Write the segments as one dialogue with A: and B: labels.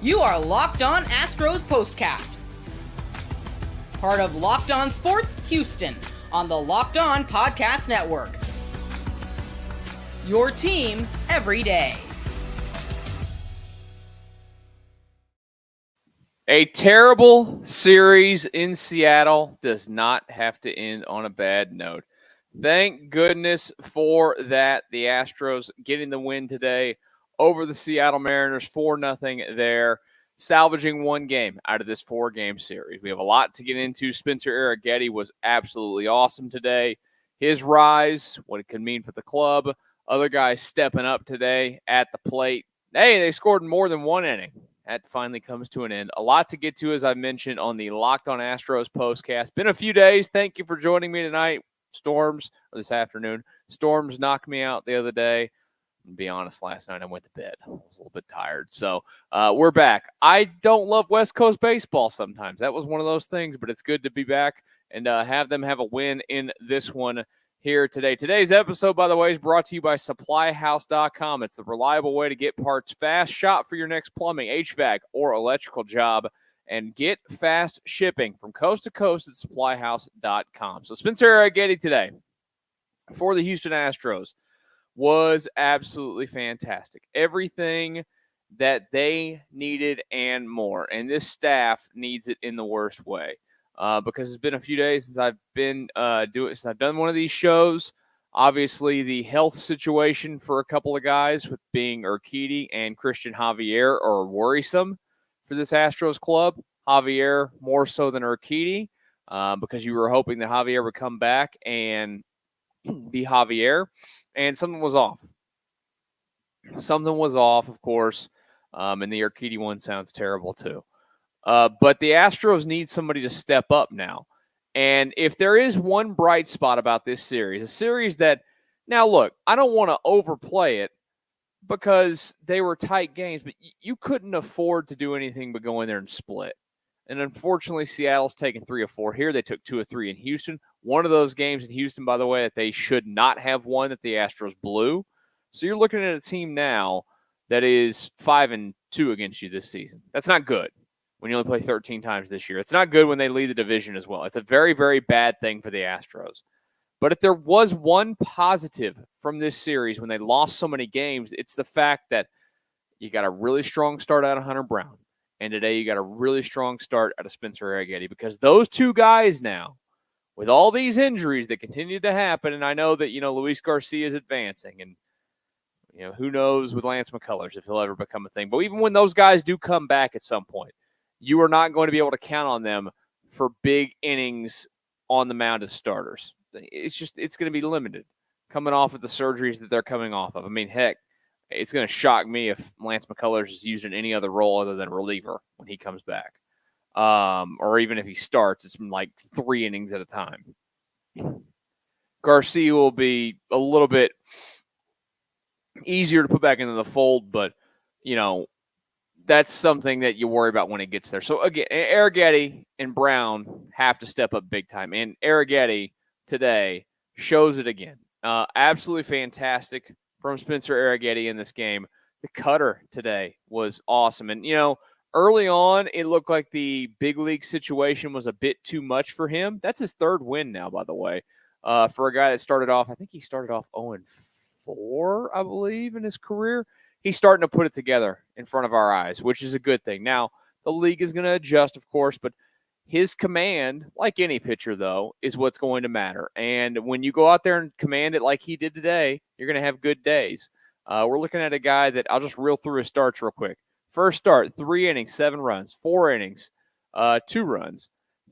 A: You are Locked On Astros Postcast, part of Locked On Sports Houston on the Locked On Podcast Network. Your team every day.
B: A terrible series in Seattle does not have to end on a bad note. Thank goodness for that. The Astros getting the win today over the Seattle Mariners, 4-0 there, salvaging one game out of this 4-game series. We have a lot to get into. Spencer Arrighetti was absolutely awesome today. His rise, what it could mean for the club, other guys stepping up today at the plate. Hey, they scored more than one inning. That finally comes to an end. A lot to get to, as I mentioned, on the Locked On Astros Postcast. Been a few days. Thank you for joining me tonight. This afternoon. Storms knocked me out the other day. To be honest, last night I went to bed. I was a little bit tired. So we're back. I don't love West Coast baseball sometimes. That was one of those things, but it's good to be back and have them have a win in this one here today. Today's episode, by the way, is brought to you by SupplyHouse.com. It's the reliable way to get parts fast. Shop for your next plumbing, h-vac, or electrical job, and get fast shipping from coast to coast at SupplyHouse.com. So Spencer Arrighetti today for the Houston Astros was absolutely fantastic. Everything that they needed and more. And this staff needs it in the worst way. Because it's been a few days since I've been since I've done one of these shows. Obviously, the health situation for a couple of guys with being Arrighetti and Christian Javier are worrisome for this Astros club. Javier more so than Arrighetti, because you were hoping that Javier would come back and be Javier, and something was off. Something was off, of course, and the Arrighetti one sounds terrible too. But the Astros need somebody to step up now. And if there is one bright spot about this series, a series that, now look, I don't want to overplay it because they were tight games, but you couldn't afford to do anything but go in there and split. And unfortunately, Seattle's taken 3 of 4 here. They took 2 of 3 in Houston. One of those games in Houston, by the way, that they should not have won, that the Astros blew. So you're looking at a team now that is 5-2 against you this season. That's not good when you only play 13 times this year. It's not good when they lead the division as well. It's a very, very bad thing for the Astros. But if there was one positive from this series when they lost so many games, it's the fact that you got a really strong start out of Hunter Brown. And today you got a really strong start out of Spencer Arrighetti, because those two guys now, with all these injuries that continue to happen, and I know that, Luis Garcia is advancing, and, who knows with Lance McCullers if he'll ever become a thing. But even when those guys do come back at some point, you are not going to be able to count on them for big innings on the mound as starters. It's going to be limited coming off of the surgeries that they're coming off of. I mean, heck, it's going to shock me if Lance McCullers is used in any other role other than reliever when he comes back. Or even if he starts, it's like 3 innings at a time. Garcia will be a little bit easier to put back into the fold, but, that's something that you worry about when it gets there. So, again, Arrighetti and Brown have to step up big time. And Arrighetti today shows it again. Absolutely fantastic from Spencer Arrighetti in this game. The cutter today was awesome. And, early on, it looked like the big league situation was a bit too much for him. That's his 3rd win now, by the way, for a guy that started off, I think he started off 0-4, I believe, in his career. He's starting to put it together in front of our eyes, which is a good thing. Now, the league is going to adjust, of course, but his command, like any pitcher, though, is what's going to matter. And when you go out there and command it like he did today, you're going to have good days. We're looking at a guy that I'll just reel through his starts real quick. First start, 3 innings, 7 runs. 4 innings, 2 runs.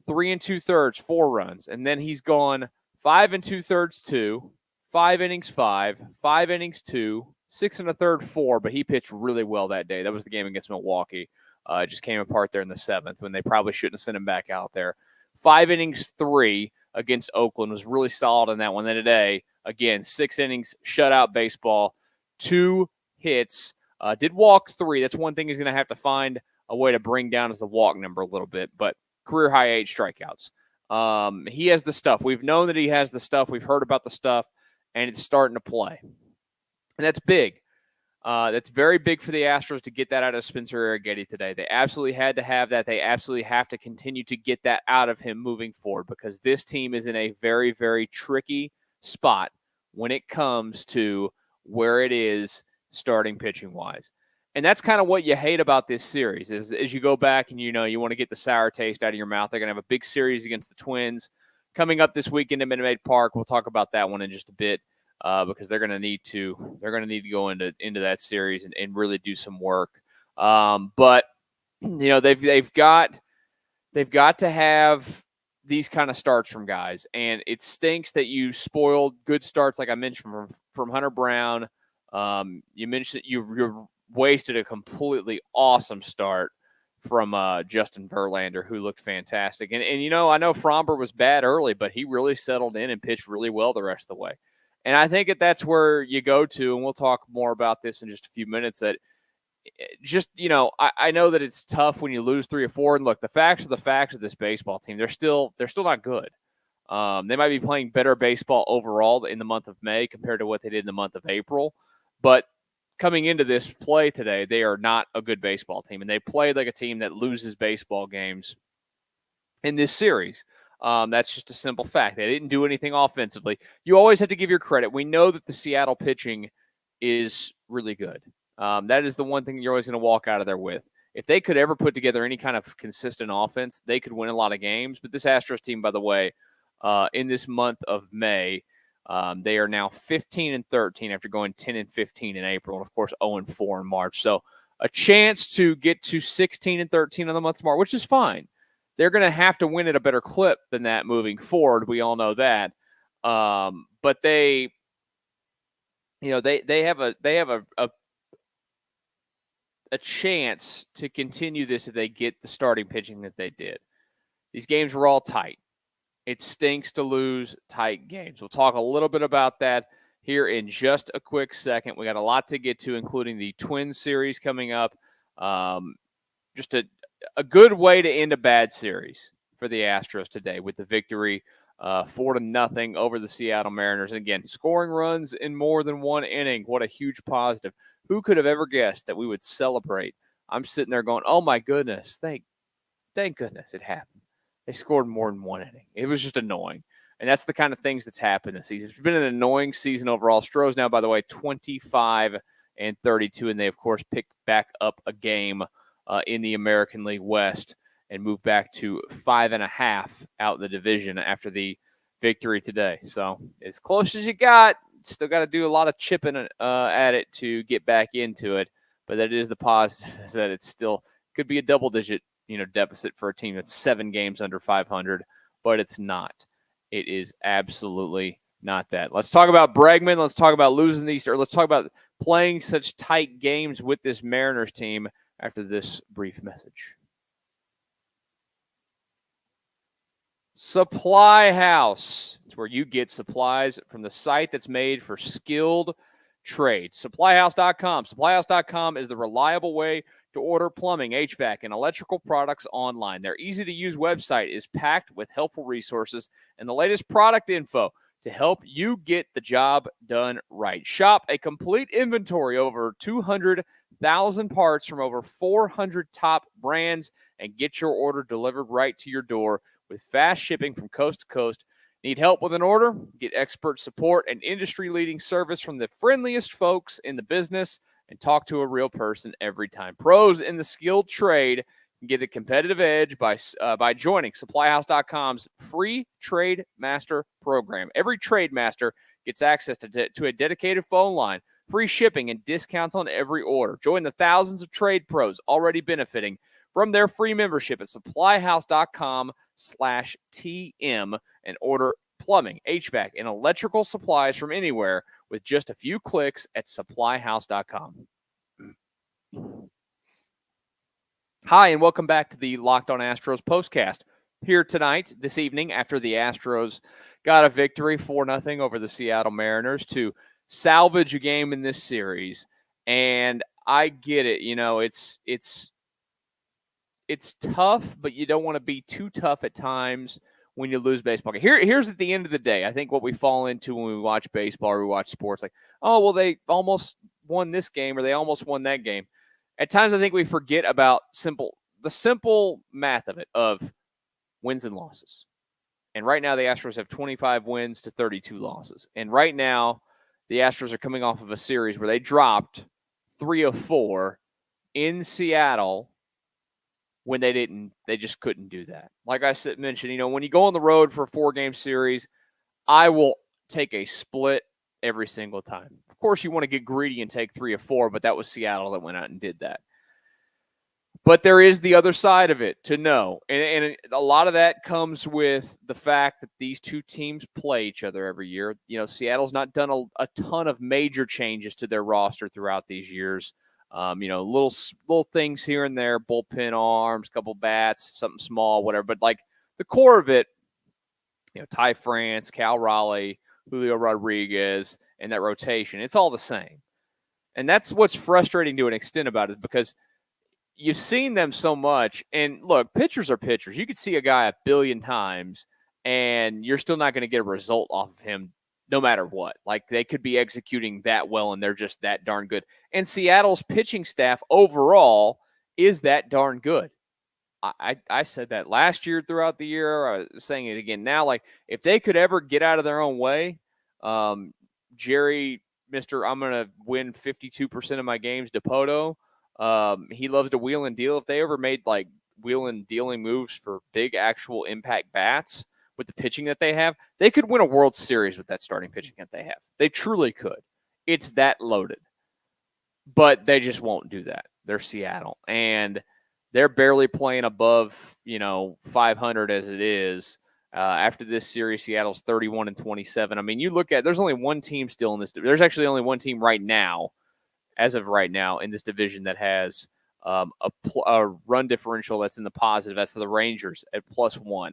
B: 3 2/3, 4 runs. And then he's gone 5 2/3, 2. 5 innings, 5. 5 innings, 2. 6 1/3, 4, but he pitched really well that day. That was the game against Milwaukee. It just came apart there in the 7th when they probably shouldn't have sent him back out there. 5 innings, 3 against Oakland was really solid in that one. Then today, again, 6 innings, shutout baseball, 2 hits. Did walk 3. That's one thing he's going to have to find a way to bring down is the walk number a little bit, but career high 8 strikeouts. He has the stuff. We've known that he has the stuff. We've heard about the stuff, and it's starting to play. And that's big. That's very big for the Astros to get that out of Spencer Arrighetti today. They absolutely had to have that. They absolutely have to continue to get that out of him moving forward because this team is in a very, very tricky spot when it comes to where it is starting pitching wise. And that's kind of what you hate about this series is as you go back and, you want to get the sour taste out of your mouth. They're going to have a big series against the Twins coming up this weekend at Minute Maid Park. We'll talk about that one in just a bit. Because they're going to need to go into that series and really do some work. But they've got to have these kind of starts from guys, and it stinks that you spoiled good starts like I mentioned from Hunter Brown. You mentioned you wasted a completely awesome start from Justin Verlander, who looked fantastic. And I know Fromber was bad early, but he really settled in and pitched really well the rest of the way. And I think that's where you go to, and we'll talk more about this in just a few minutes, that just, I know that it's tough when you lose 3 or 4. And look, the facts are the facts of this baseball team. They're still not good. They might be playing better baseball overall in the month of May compared to what they did in the month of April. But coming into this play today, they are not a good baseball team. And they played like a team that loses baseball games in this series. That's just a simple fact. They didn't do anything offensively. You always have to give your credit. We know that the Seattle pitching is really good. That is the one thing you're always going to walk out of there with. If they could ever put together any kind of consistent offense, they could win a lot of games. But this Astros team, by the way, in this month of May, they are now 15-13 after going 10-15 in April, and of course 0-4 in March. So a chance to get to 16-13 in the month of March, which is fine. They're going to have to win at a better clip than that moving forward. We all know that. But they have a chance to continue this if they get the starting pitching that they did. These games were all tight. It stinks to lose tight games. We'll talk a little bit about that here in just a quick second. We got a lot to get to, including the Twins series coming up. Just a good way to end a bad series for the Astros today with the victory 4-0 over the Seattle Mariners. And again, scoring runs in more than one inning. What a huge positive. Who could have ever guessed that we would celebrate? I'm sitting there going, oh my goodness, thank goodness it happened. They scored more than one inning. It was just annoying. And that's the kind of things that's happened this season. It's been an annoying season overall. Astros now, by the way, 25-32, and they, of course, picked back up a game in the American League West and moved back to 5.5 out in the division after the victory today. So as close as you got, still got to do a lot of chipping at it to get back into it. But that is the positive, is that it still could be a double-digit deficit for a team that's 7 games under 500, but it's not. It is absolutely not that. Let's talk about Bregman. Let's talk about losing these, or let's talk about playing such tight games with this Mariners team after this brief message. SupplyHouse. It's where you get supplies from the site that's made for skilled trades. SupplyHouse.com. SupplyHouse.com is the reliable way to order plumbing, h-vac, and electrical products online. Their easy-to-use website is packed with helpful resources and the latest product info to help you get the job done right. Shop a complete inventory over 200,000 parts from over 400 top brands and get your order delivered right to your door with fast shipping from coast to coast. Need help with an order? Get expert support and industry-leading service from the friendliest folks in the business and talk to a real person every time. Pros in the skilled trade can get a competitive edge by joining SupplyHouse.com's free Trade Master program. Every Trade Master gets access to a dedicated phone line, free shipping, and discounts on every order. Join the thousands of trade pros already benefiting from their free membership at SupplyHouse.com/TM and order plumbing, HVAC, and electrical supplies from anywhere with just a few clicks at SupplyHouse.com. Hi, and welcome back to the Locked On Astros Postcast. Here tonight, this evening, after the Astros got a victory 4-0 over the Seattle Mariners to salvage a game in this series. And I get it. It's tough, but you don't want to be too tough at times when you lose baseball. Here's at the end of the day, I think what we fall into when we watch baseball or we watch sports, like, oh, well, they almost won this game or they almost won that game. At times, I think we forget about the simple math of it, of wins and losses. And right now, the Astros have 25 wins to 32 losses. And right now, the Astros are coming off of a series where they dropped 3 of 4 in Seattle when they just couldn't do that. Like I mentioned, when you go on the road for a 4-game series, I will take a split every single time. Of course, you want to get greedy and take 3 of 4, but that was Seattle that went out and did that. But there is the other side of it to know. And a lot of that comes with the fact that these two teams play each other every year. Seattle's not done a ton of major changes to their roster throughout these years. Little things here and there, bullpen arms, couple bats, something small, whatever. But like the core of it, Ty France, Cal Raleigh, Julio Rodriguez, and that rotation, it's all the same. And that's what's frustrating to an extent about it, because you've seen them so much. And look, pitchers are pitchers. You could see a guy 1 billion times, and you're still not going to get a result off of him no matter what. Like, they could be executing that well, and they're just that darn good. And Seattle's pitching staff overall is that darn good. I said that last year throughout the year. I was saying it again now. Like, if they could ever get out of their own way, Jerry, I'm going to win 52% of my games, Dipoto, he loves to wheel and deal. If they ever made like wheel and dealing moves for big actual impact bats with the pitching that they have, they could win a World Series with that starting pitching that they have. They truly could. It's that loaded. But they just won't do that. They're Seattle. And they're barely playing above, 500 as it is. After this series, Seattle's 31-27. I mean, you look at, there's only one team still in this. There's actually only one team right now, as of right now, in this division that has a run differential that's in the positive. That's the Rangers at +1.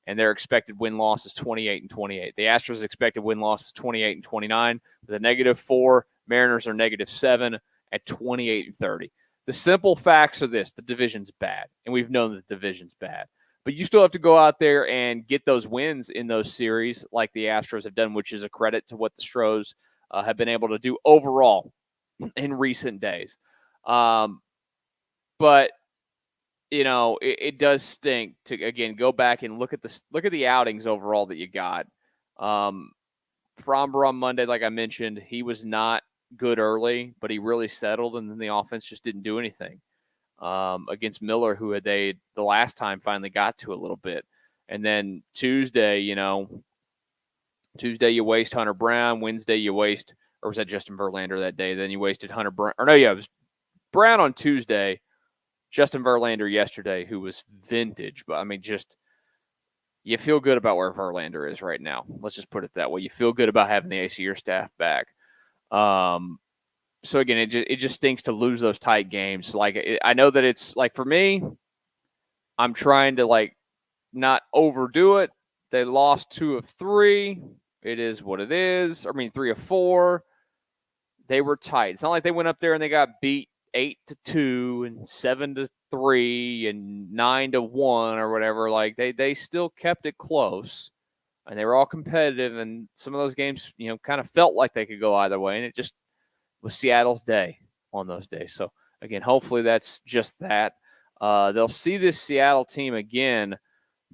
B: And their expected win-loss is 28-28. The Astros' expected win-loss is 28-29. With a -4, Mariners are -7 at 28-30. The simple facts are this: the division's bad, and we've known that the division's bad. But you still have to go out there and get those wins in those series like the Astros have done, which is a credit to what the Astros have been able to do overall in recent days. But, it does stink to, again, go back and look at the outings overall that you got. Fromber on Monday, like I mentioned, he was not good early, but he really settled, and then the offense just didn't do anything. Against Miller, who the last time finally got to a little bit. And then Tuesday, you waste Hunter Brown. Wednesday, you waste, or was that Justin Verlander that day? Then you wasted Hunter Brown. Or no, yeah, it was Brown on Tuesday, Justin Verlander yesterday, who was vintage. But, I mean, just you feel good about where Verlander is right now. Let's just put it that way. You feel good about having the ace of your staff back. So again, it just stinks to lose those tight games. Like, I know that it's like, for me, I'm trying to not overdo it. They lost 2 of 3. It is what it is. 3 of 4. They were tight. It's not like they went up there and they got beat 8-2 and 7-3 and 9-1 or whatever. Like, they still kept it close, and they were all competitive. And some of those games, kind of felt like they could go either way, and it just was Seattle's day on those days. So, again, hopefully that's just that. They'll see this Seattle team again,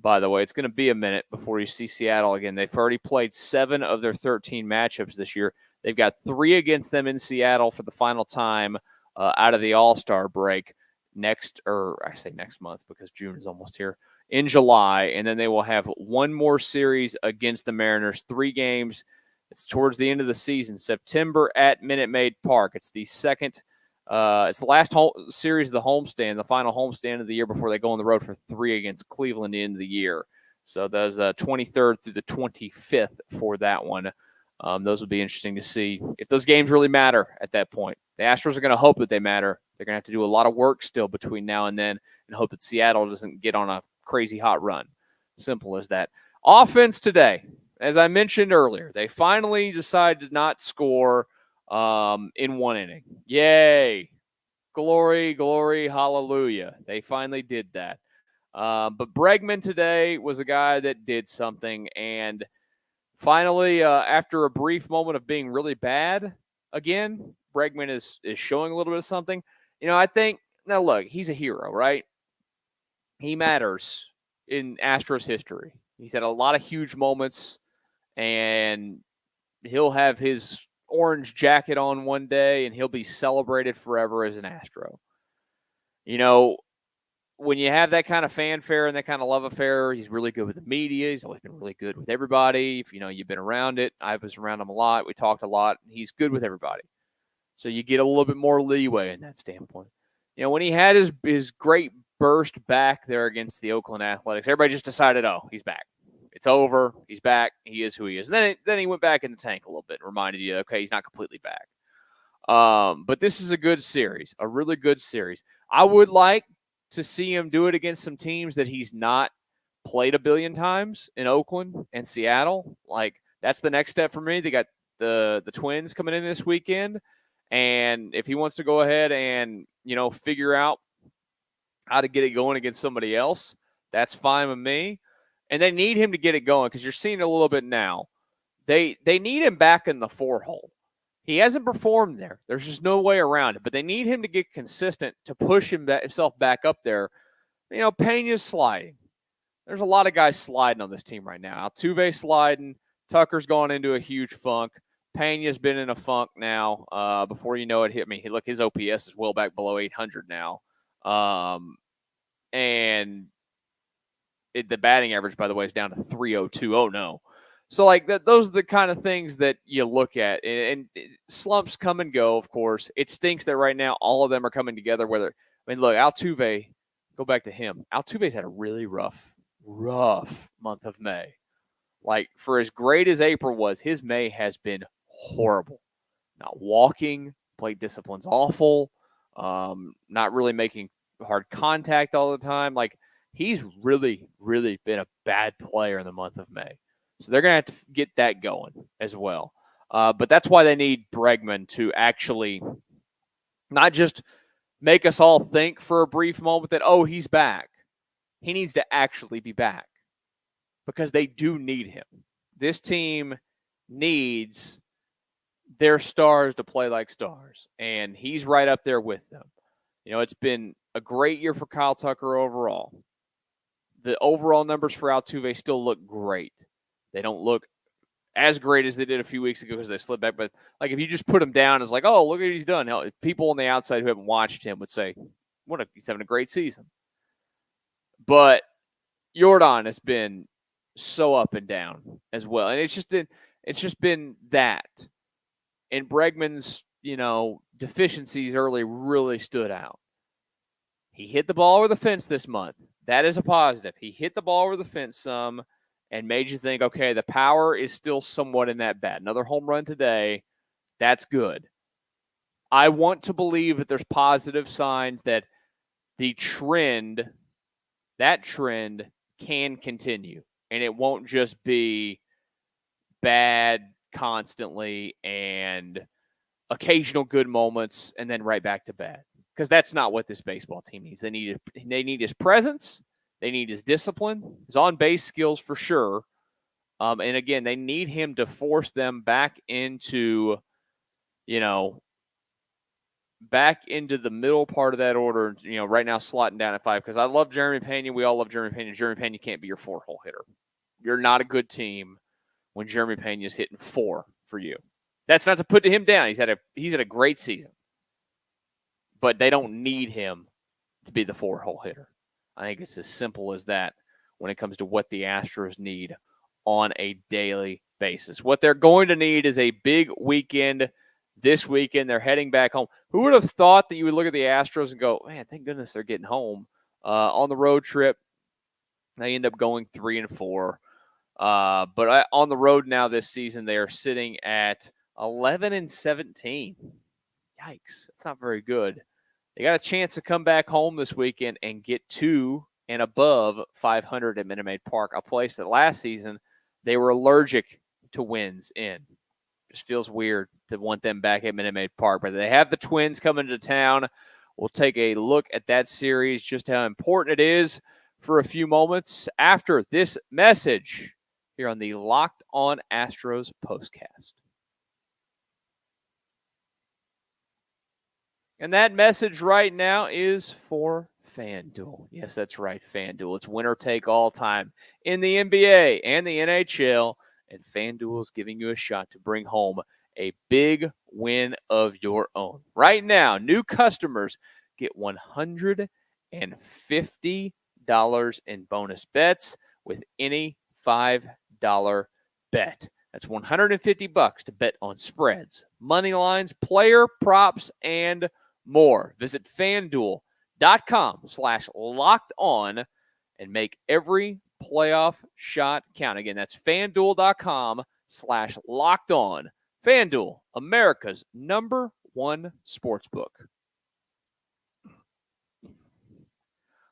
B: by the way. It's going to be a minute before you see Seattle again. They've already played 7 of their 13 matchups this year. They've got 3 against them in Seattle for the final time out of the All-Star break next month because June is almost here, in July. And then they will have one more series against the Mariners, 3 games. It's towards the end of the season, September at Minute Maid Park. It's the second, it's the last series of the homestand, the final homestand of the year before they go on the road for 3 against Cleveland at the end of the year. So those 23rd through the 25th for that one. Those will be interesting to see if those games really matter at that point. The Astros are going to hope that they matter. They're going to have to do a lot of work still between now and then and hope that Seattle doesn't get on a crazy hot run. Simple as that. Offense today. As I mentioned earlier, they finally decided to not score in 1 inning. Yay. Glory, glory, hallelujah. They finally did that. But Bregman today was a guy that did something. And finally, after a brief moment of being really bad again, Bregman is showing a little bit of something. I think, now look, he's a hero, right? He matters in Astros history. He's had a lot of huge moments, and he'll have his orange jacket on one day, and he'll be celebrated forever as an Astro. When you have that kind of fanfare and that kind of love affair, he's really good with the media. He's always been really good with everybody. If you've been around it, I was around him a lot. We talked a lot. He's good with everybody. So you get a little bit more leeway in that standpoint. When he had his great burst back there against the Oakland Athletics, everybody just decided, oh, he's back. It's over. He's back. He is who he is. And then he went back in the tank a little bit, reminded you, okay, he's not completely back. But this is a good series, a really good series. I would like to see him do it against some teams that he's not played a billion times in Oakland and Seattle. Like, that's the next step for me. They got the Twins coming in this weekend. And if he wants to go ahead and, figure out how to get it going against somebody else, that's fine with me. And they need him to get it going because you're seeing it a little bit now. They need him back in the 4-hole. He hasn't performed there. There's just no way around it. But they need him to get consistent to push himself back up there. Pena's sliding. There's a lot of guys sliding on this team right now. Altuve sliding. Tucker's gone into a huge funk. Pena's been in a funk now. Before you know it, look, his OPS is well back below 800 now. And the batting average, by the way, is down to 302. Oh, no. So, those are the kind of things that you look at. And slumps come and go, of course. It stinks that right now all of them are coming together. Look, Altuve, go back to him. Altuve's had a really rough month of May. For as great as April was, his May has been horrible. Not walking, plate discipline's awful, not really making hard contact all the time. He's really, really been a bad player in the month of May. So they're going to have to get that going as well. But that's why they need Bregman to actually not just make us all think for a brief moment that, oh, he's back. He needs to actually be back because they do need him. This team needs their stars to play like stars, and he's right up there with them. It's been a great year for Kyle Tucker overall. The overall numbers for Altuve still look great. They don't look as great as they did a few weeks ago because they slipped back. But, if you just put him down, it's oh, look at what he's done. People on the outside who haven't watched him would say, he's having a great season. But Jordan has been so up and down as well. And it's just been that. And Bregman's, deficiencies early really stood out. He hit the ball over the fence this month. That is a positive. He hit the ball over the fence some and made you think, okay, the power is still somewhat in that bat. Another home run today. That's good. I want to believe that there's positive signs that that trend can continue. And it won't just be bad constantly and occasional good moments and then right back to bad. Because that's not what this baseball team needs. They need his presence. They need his discipline, his on-base skills for sure. And again, they need him to force them back into the middle part of that order, right now slotting down at 5. Because I love Jeremy Pena. We all love Jeremy Pena. Jeremy Pena can't be your 4-hole hitter. You're not a good team when Jeremy Pena is hitting 4 for you. That's not to put him down. He's had a great season. But they don't need him to be the 4-hole hitter. I think it's as simple as that when it comes to what the Astros need on a daily basis. What they're going to need is a big weekend this weekend. They're heading back home. Who would have thought that you would look at the Astros and go, man, thank goodness they're getting home on the road trip. They end up going 3-4. But on the road now this season, they are sitting at 11-17. Yikes, that's not very good. They got a chance to come back home this weekend and get to and above 500 at Minute Maid Park, a place that last season they were allergic to wins in. Just feels weird to want them back at Minute Maid Park. But they have the Twins coming to town. We'll take a look at that series, just how important it is for a few moments after this message here on the Locked On Astros Postcast. And that message right now is for FanDuel. Yes, that's right, FanDuel. It's winner take all time in the NBA and the NHL, and FanDuel is giving you a shot to bring home a big win of your own. Right now, new customers get $150 in bonus bets with any $5 bet. That's $150 to bet on spreads, money lines, player props, and more. Visit FanDuel.com/locked on and make every playoff shot count. Again, that's FanDuel.com/locked on. FanDuel, America's #1 sportsbook.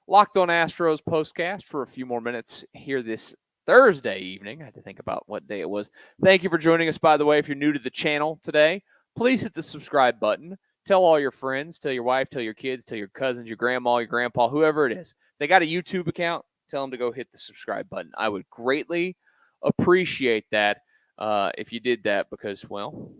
B: Locked On Astros Postcast for a few more minutes here this Thursday evening. I had to think about what day it was. Thank you for joining us, by the way. If you're new to the channel today, please hit the subscribe button. Tell all your friends, tell your wife, tell your kids, tell your cousins, your grandma, your grandpa, whoever it is. If they got a YouTube account, tell them to go hit the subscribe button. I would greatly appreciate that if you did that because, well,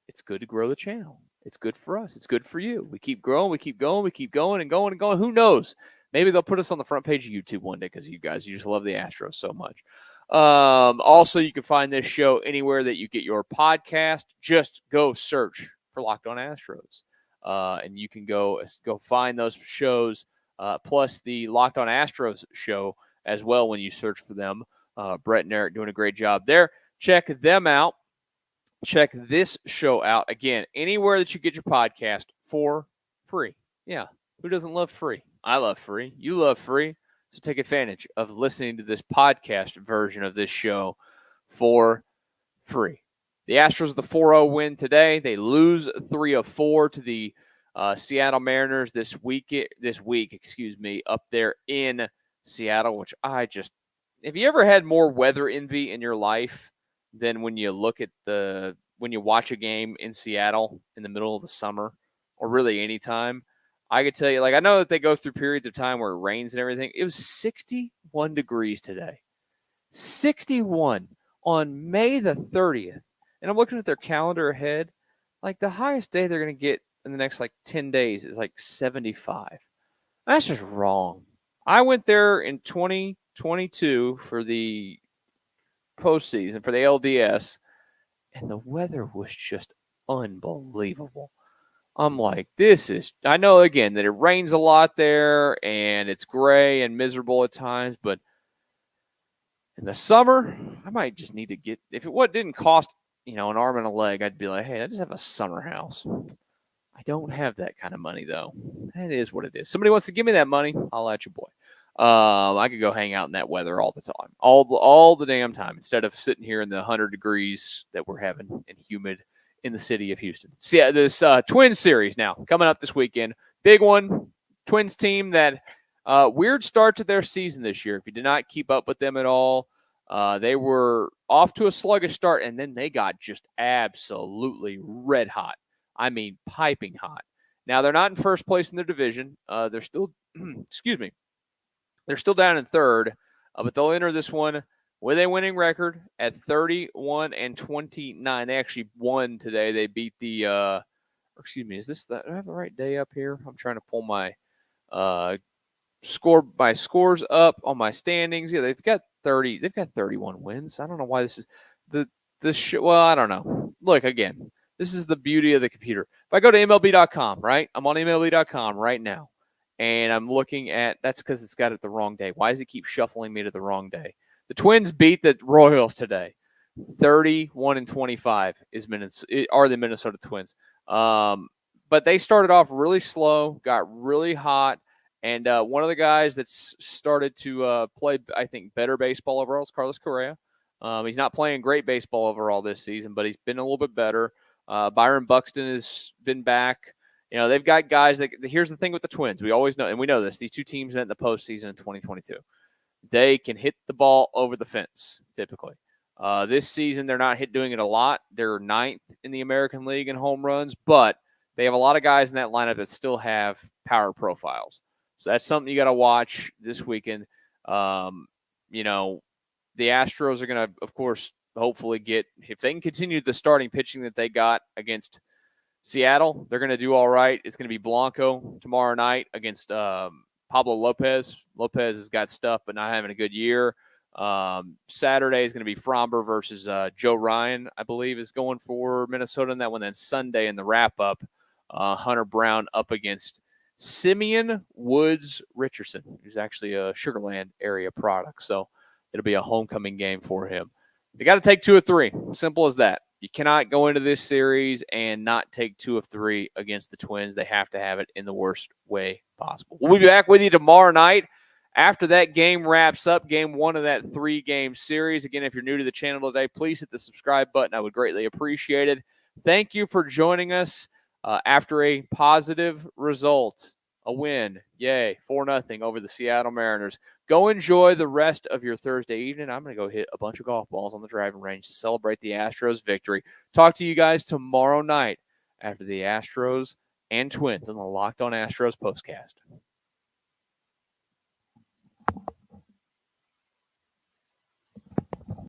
B: it's good to grow the channel. It's good for us. It's good for you. We keep growing. We keep going. We keep going and going and going. Who knows? Maybe they'll put us on the front page of YouTube one day because you just love the Astros so much. Also, you can find this show anywhere that you get your podcast. Just go search for Locked On Astros, and you can go find those shows, plus the Locked On Astros show as well when you search for them. Brett and Eric doing a great job there. Check them out. Check this show out. Again, anywhere that you get your podcast for free. Yeah, who doesn't love free? I love free. You love free. So take advantage of listening to this podcast version of this show for free. The Astros, the 4-0 win today. They lose 3-4 to the Seattle Mariners this week, up there in Seattle, which have you ever had more weather envy in your life than when you watch a game in Seattle in the middle of the summer or really any time? I could tell you, I know that they go through periods of time where it rains and everything. It was 61 degrees today. 61 on May the 30th. And I'm looking at their calendar ahead. The highest day they're going to get in the next 10 days is 75. That's just wrong. I went there in 2022 for the postseason, for the LDS, and the weather was just unbelievable. I'm like, I know again that it rains a lot there and it's gray and miserable at times, but in the summer, I might just need to if it didn't cost, an arm and a leg, I'd be like, hey, I just have a summer house. I don't have that kind of money though. That is what it is. Somebody wants to give me that money, I'll let you, boy. I could go hang out in that weather all the time, all the damn time, instead of sitting here in the 100 degrees that we're having and humid in the city of Houston. See, this Twins series now coming up this weekend. Big one. Twins team that weird start to their season this year. If you did not keep up with them at all, they were off to a sluggish start, and then they got just absolutely red hot. I mean, piping hot. Now, they're not in first place in their division. They're still, they're still down in third, but they'll enter this one with a winning record at 31-29. They actually won today. They beat do I have the right day up here? I'm trying to pull my scores up on my standings. Yeah, they've got 31 wins. I don't know why this is well, I don't know. Look, again, this is the beauty of the computer. If I go to MLB.com, right? I'm on MLB.com right now. And I'm looking at, that's because it's got it the wrong day. Why does it keep shuffling me to the wrong day? The Twins beat the Royals today. 31-25 are the Minnesota Twins. But they started off really slow, got really hot. And one of the guys that's started to play, I think, better baseball overall is Carlos Correa. He's not playing great baseball overall this season, but he's been a little bit better. Byron Buxton has been back. They've got guys here's the thing with the Twins. We always know, and we know this, these two teams met in the postseason in 2022. They can hit the ball over the fence, typically. This season, they're not doing it a lot. They're 9th in the American League in home runs, but they have a lot of guys in that lineup that still have power profiles. So that's something you got to watch this weekend. The Astros are going to, of course, hopefully get, if they can continue the starting pitching that they got against Seattle, they're going to do all right. It's going to be Blanco tomorrow night against Pablo Lopez. Lopez has got stuff, but not having a good year. Saturday is going to be Fromber versus Joe Ryan, I believe, is going for Minnesota in that one. Then Sunday in the wrap-up, Hunter Brown up against Simeon Woods Richardson, who's actually a Sugar Land area product. So it'll be a homecoming game for him. They got to take 2 of 3. Simple as that. You cannot go into this series and not take 2 of 3 against the Twins. They have to have it in the worst way possible. We'll be back with you tomorrow night after that game wraps up, game 1 of that 3-game series. Again, if you're new to the channel today, please hit the subscribe button. I would greatly appreciate it. Thank you for joining us after a positive result, a win. Yay, 4-0 over the Seattle Mariners. Go enjoy the rest of your Thursday evening. I'm going to go hit a bunch of golf balls on the driving range to celebrate the Astros' victory. Talk to you guys tomorrow night after the Astros and Twins on the Locked On Astros Postcast.